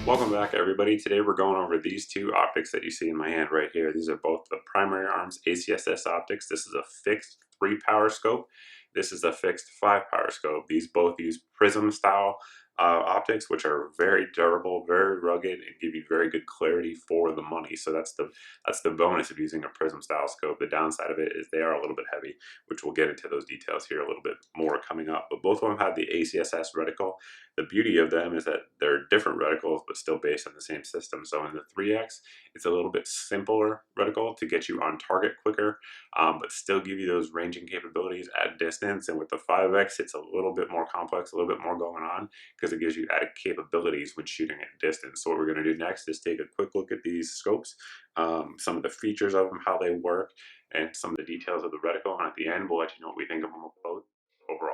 Welcome back, everybody. Today we're going over these two optics that you see in my hand right here. These are both the primary arms ACSS optics. This is a fixed 3-power scope. This is a fixed 5-power scope. These both use prism style optics, which are very durable, very rugged, and give you very good clarity for the money. So that's the bonus of using a prism style scope. The downside of it is they are a little bit heavy, which we'll get into those details here a little bit more coming up. But both of them have the ACSS reticle. The beauty of them is that they're different reticles, but still based on the same system. So in the 3X, it's a little bit simpler reticle to get you on target quicker, but still give you those ranging capabilities at distance. And with the 5X, it's a little bit more complex, a little bit more going on, because it gives you added capabilities when shooting at distance. So what we're going to do next is take a quick look at these scopes, some of the features of them, how they work, and some of the details of the reticle. And at the end, we'll let you know what we think of them both overall.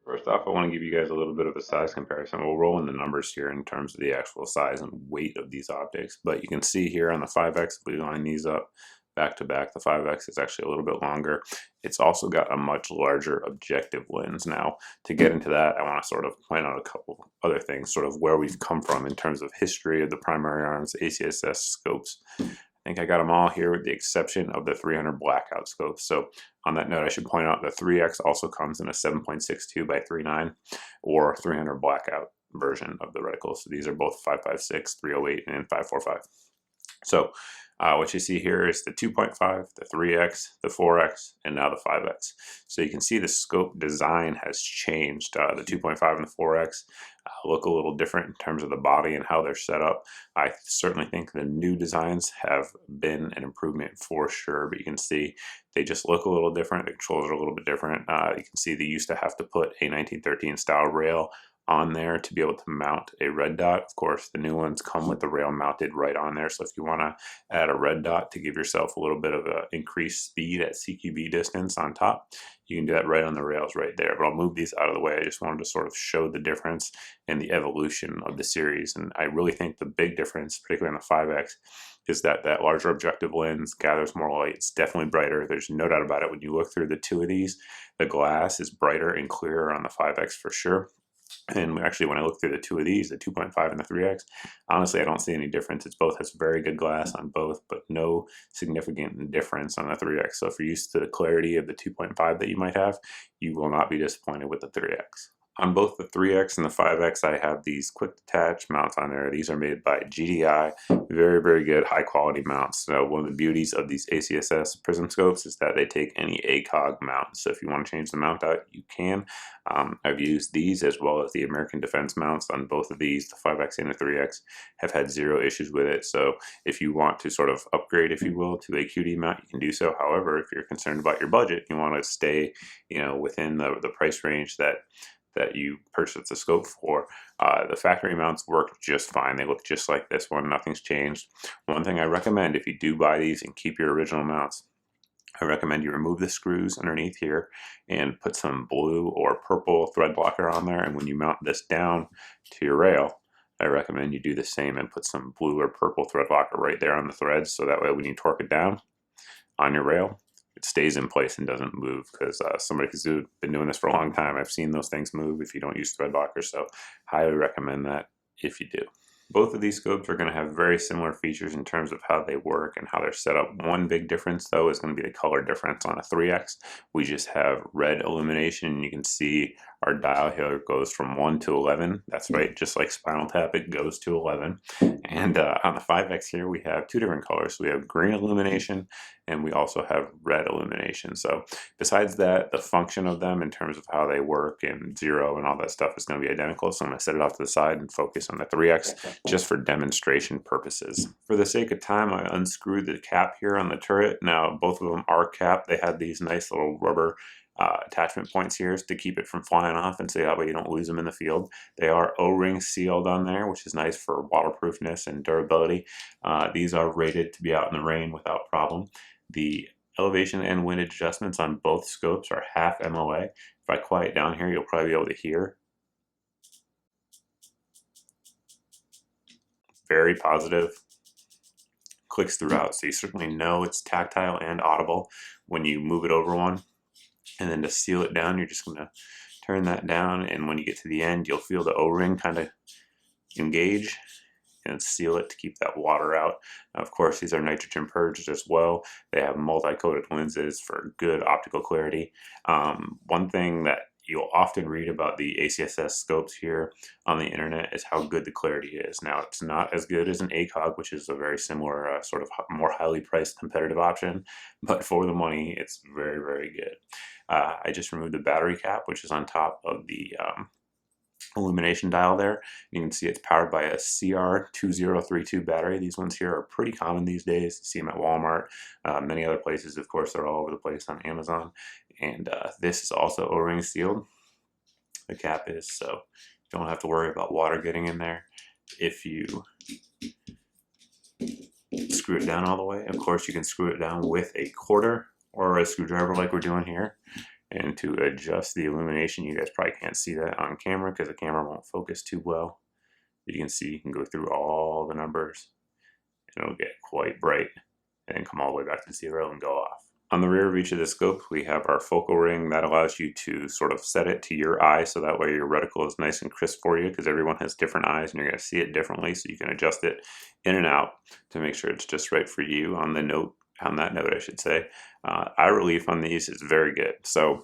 First off, I want to give you guys a little bit of a size comparison. We'll roll in the numbers here in terms of the actual size and weight of these optics. But you can see here on the 5X, if we line these up back to back, the 5X is actually a little bit longer. It's also got a much larger objective lens. Now, to get into that, I want to sort of point out a couple other things, sort of where we've come from in terms of history of the primary arms ACSS scopes. I think I got them all here with the exception of the 300 blackout scope. So on that note, I should point out the 3X also comes in a 7.62 by 3.9 or 300 blackout version of the reticle. So these are both 5.56, 308, and 5.45. So what you see here is the 2.5, the 3X, the 4X, and now the 5X. So you can see the scope design has changed. The 2.5 and the 4X look a little different in terms of the body and how they're set up. I certainly think the new designs have been an improvement for sure, but you can see they just look a little different. The controls are a little bit different. You can see they used to have to put a 1913 style rail on there to be able to mount a red dot. Of course, the new ones come with the rail mounted right on there. So if you want to add a red dot to give yourself a little bit of a increased speed at CQB distance on top, you can do that right on the rails right there. But I'll move these out of the way. I just wanted to sort of show the difference in the evolution of the series. And I really think the big difference, particularly on the 5X, is that that larger objective lens gathers more light. It's definitely brighter. There's no doubt about it. When you look through the two of these, the glass is brighter and clearer on the 5X for sure. And actually, when I look through the two of these, the 2.5 and the 3X, honestly, I don't see any difference. It's both has very good glass on both, but no significant difference on the 3X. So if you're used to the clarity of the 2.5 that you might have, you will not be disappointed with the 3X. On both the 3X and the 5X, I have these quick detach mounts on there. These are made by GDI. Very, very good, high quality mounts. So one of the beauties of these ACSS Prism scopes is that they take any ACOG mount. So if you want to change the mount out, you can. I've used these as well as the American Defense mounts on both of these. The 5X and the 3X have had zero issues with it. So if you want to sort of upgrade, if you will, to a QD mount, you can do so. However, if you're concerned about your budget, you want to stay, within the price range that you purchased the scope for, the factory mounts work just fine. They look just like this one. Nothing's changed. One thing I recommend, if you do buy these and keep your original mounts, I recommend you remove the screws underneath here and put some blue or purple thread blocker on there. And when you mount this down to your rail, I recommend you do the same and put some blue or purple thread blocker right there on the threads. So that way when you torque it down on your rail, it stays in place and doesn't move, because somebody who's been doing this for a long time, I've seen those things move if you don't use thread blockers. So highly recommend that if you do. Both of these scopes are going to have very similar features in terms of how they work and how they're set up. One big difference, though, is going to be the color difference. On a 3X, we just have red illumination. You can see our dial here goes from 1 to 11. That's right, just like Spinal Tap, it goes to 11. And on the 5X here, we have two different colors. So we have green illumination, and we also have red illumination. So besides that, the function of them in terms of how they work and zero and all that stuff is going to be identical. So I'm going to set it off to the side and focus on the 3X just for demonstration purposes. For the sake of time, I unscrewed the cap here on the turret. Now, both of them are capped. They had these nice little rubber attachment points here to keep it from flying off, and so that way you don't lose them in the field. They are O-ring sealed on there, which is nice for waterproofness and durability. These are rated to be out in the rain without problem. The elevation and windage adjustments on both scopes are half MOA. If I quiet down here, you'll probably be able to hear. Very positive. Clicks throughout, so you certainly know it's tactile and audible when you move it over one. And then to seal it down, you're just going to turn that down, and when you get to the end, you'll feel the O-ring kind of engage and seal it to keep that water out. Now, of course, these are nitrogen purged as well. They have multi-coated lenses for good optical clarity. One thing that you'll often read about the ACSS scopes here on the internet is how good the clarity is. Now, it's not as good as an ACOG, which is a very similar sort of more highly priced competitive option, but for the money, it's very, very good. I just removed the battery cap, which is on top of the illumination dial there. You can see it's powered by a CR2032 battery. These ones here are pretty common these days. You see them at Walmart, many other places. Of course, they're all over the place on Amazon. And this is also O-ring sealed. The cap is, so you don't have to worry about water getting in there. If you screw it down all the way, of course, you can screw it down with a quarter or a screwdriver like we're doing here. And to adjust the illumination, you guys probably can't see that on camera because the camera won't focus too well. But you can see you can go through all the numbers and it'll get quite bright and then come all the way back to 0 and go off. On the rear of each of the scopes, we have our focal ring that allows you to sort of set it to your eye, so that way your reticle is nice and crisp for you, because everyone has different eyes and you're going to see it differently, so you can adjust it in and out to make sure it's just right for you. On that note, I should say, eye relief on these is very good. So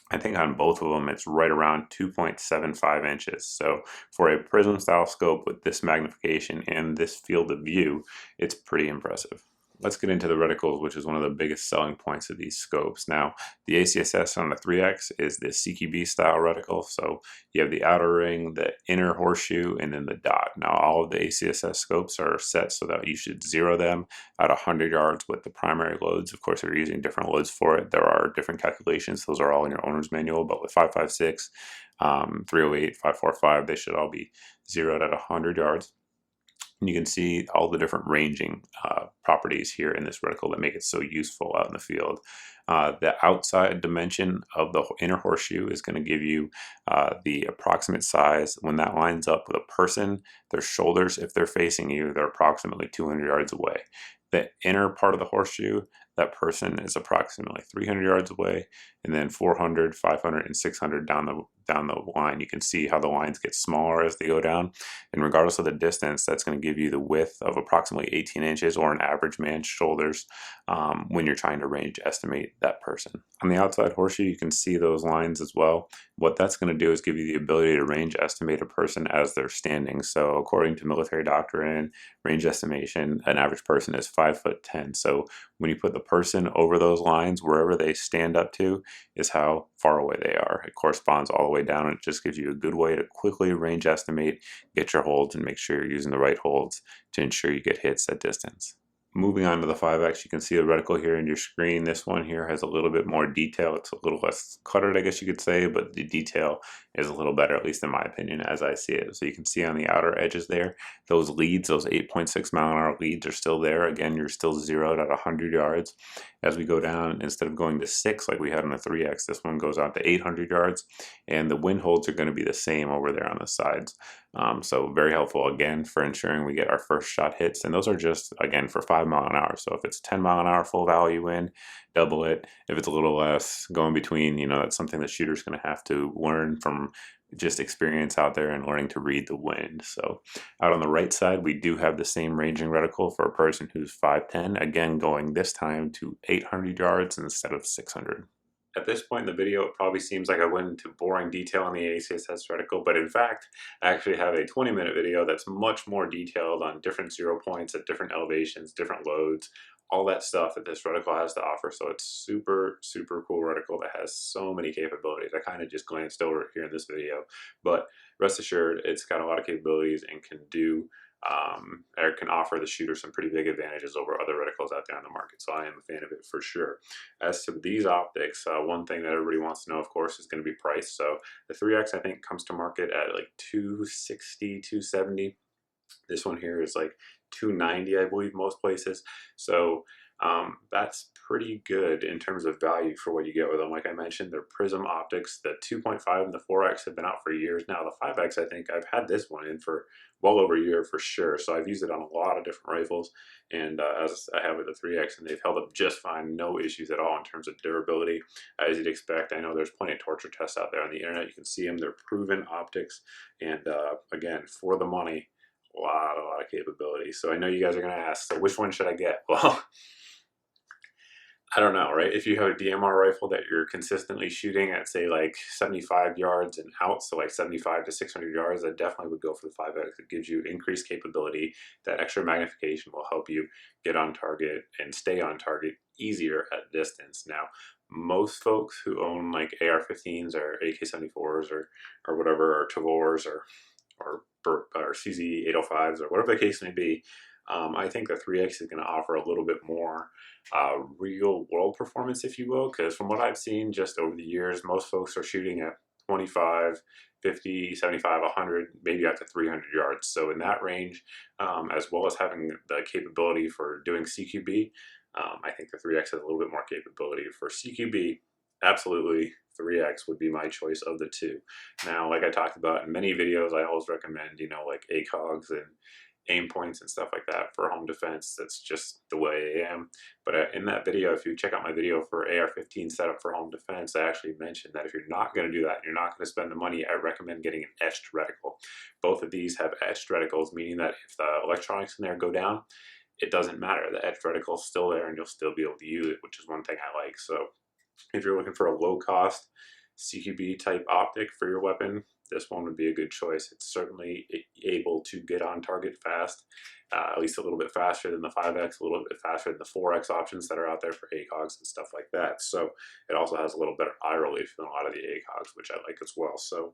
I think on both of them, it's right around 2.75 inches. So for a prism style scope with this magnification and this field of view, it's pretty impressive. Let's get into the reticles, which is one of the biggest selling points of these scopes. Now, the ACSS on the 3X is the CQB style reticle. So you have the outer ring, the inner horseshoe, and then the dot. Now, all of the ACSS scopes are set so that you should zero them at 100 yards with the primary loads. Of course, they're using different loads for it. There are different calculations. Those are all in your owner's manual, but with 5.56, 308, 5.45, they should all be zeroed at 100 yards. And you can see all the different ranging properties here in this reticle that make it so useful out in the field. The outside dimension of the inner horseshoe is going to give you the approximate size. When that lines up with a person, their shoulders, if they're facing you, they're approximately 200 yards away. The inner part of the horseshoe, that person is approximately 300 yards away, and then 400, 500, and 600 down the line. You can see how the lines get smaller as they go down, and regardless of the distance, that's going to give you the width of approximately 18 inches, or an average man's shoulders, when you're trying to range estimate that person. On the outside horseshoe, you can see those lines as well. What that's going to do is give you the ability to range estimate a person as they're standing. So according to military doctrine, range estimation, an average person is 5'10". So when you put the person over those lines, wherever they stand up to is how far away they are. It corresponds all the way down, and it just gives you a good way to quickly range estimate, get your holds, and make sure you're using the right holds to ensure you get hits at distance. Moving on to the 5X, you can see the reticle here in your screen. This one here has a little bit more detail. It's a little less cluttered, I guess you could say, but the detail is a little better, at least in my opinion, as I see it. So you can see on the outer edges there, those leads, those 8.6 mile an hour leads are still there. Again, you're still zeroed at 100 yards. As we go down, instead of going to 6 like we had on the 3X, this one goes out to 800 yards, and the wind holds are going to be the same over there on the sides. So very helpful, again, for ensuring we get our first shot hits, and those are just, again, for 5 mile an hour. So if it's 10 mile an hour full value wind, double it. If it's a little less, go in between, that's something the shooter's going to have to learn from just experience out there and learning to read the wind. So out on the right side, we do have the same ranging reticle for a person who's 5'10", again going this time to 800 yards instead of 600. At this point in the video, it probably seems like I went into boring detail on the ACSS reticle, but in fact, I actually have a 20-minute video that's much more detailed on different 0 points at different elevations, different loads, all that stuff that this reticle has to offer. So it's super, super cool reticle that has so many capabilities. I kind of just glanced over it here in this video, but rest assured, it's got a lot of capabilities and can do or can offer the shooter some pretty big advantages over other reticles out there on the market. So I am a fan of it for sure. As to these optics, one thing that everybody wants to know, of course, is going to be price. So the 3X, I think, comes to market at like 260, 270. This one here is like 290, I believe, most places. So that's pretty good in terms of value for what you get with them. Like I mentioned, they're Prism optics. The 2.5 and the 4X have been out for years now. The 5X, I think I've had this one in for well over a year for sure. So I've used it on a lot of different rifles, and as I have with the 3X, and they've held up just fine. No issues at all in terms of durability, as you'd expect. I know there's plenty of torture tests out there on the internet. You can see them. They're proven optics, and again, for the money, a lot of capability. So I know you guys are going to ask, so which one should I get? Well, I don't know, right? If you have a DMR rifle that you're consistently shooting at, say, like 75 yards and out, so like 75 to 600 yards, I definitely would go for the 5X. It gives you increased capability. That extra magnification will help you get on target and stay on target easier at distance. Now, most folks who own like AR-15s or AK-74s or whatever, or Tavors or CZ805s or whatever the case may be, I think the 3X is going to offer a little bit more real world performance, if you will, because from what I've seen just over the years, most folks are shooting at 25, 50, 75, 100, maybe up to 300 yards. So in that range, as well as having the capability for doing CQB, I think the 3X has a little bit more capability. For CQB, absolutely 3X would be my choice of the two. Now, like I talked about in many videos, I always recommend, like ACOGs and aim points and stuff like that for home defense. That's just the way I am. But in that video, if you check out my video for AR-15 setup for home defense, I actually mentioned that if you're not going to do that, you're not going to spend the money, I recommend getting an etched reticle. Both of these have etched reticles, meaning that if the electronics in there go down, it doesn't matter. The etched reticle is still there and you'll still be able to use it, which is one thing I like. So if you're looking for a low cost CQB type optic for your weapon, this one would be a good choice. It's certainly able to get on target fast, at least a little bit faster than the 5X, a little bit faster than the 4X options that are out there for ACOGs and stuff like that. So it also has a little better eye relief than a lot of the ACOGs, which I like as well. So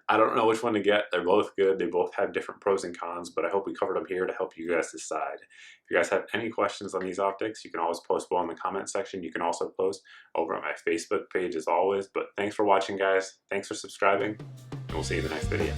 I don't know which one to get. They're both good. They both have different pros and cons, but I hope we covered them here to help you guys decide. If you guys have any questions on these optics, you can always post below in the comment section. You can also post over at my Facebook page as always. But thanks for watching, guys. Thanks for subscribing, and we'll see you in the next video.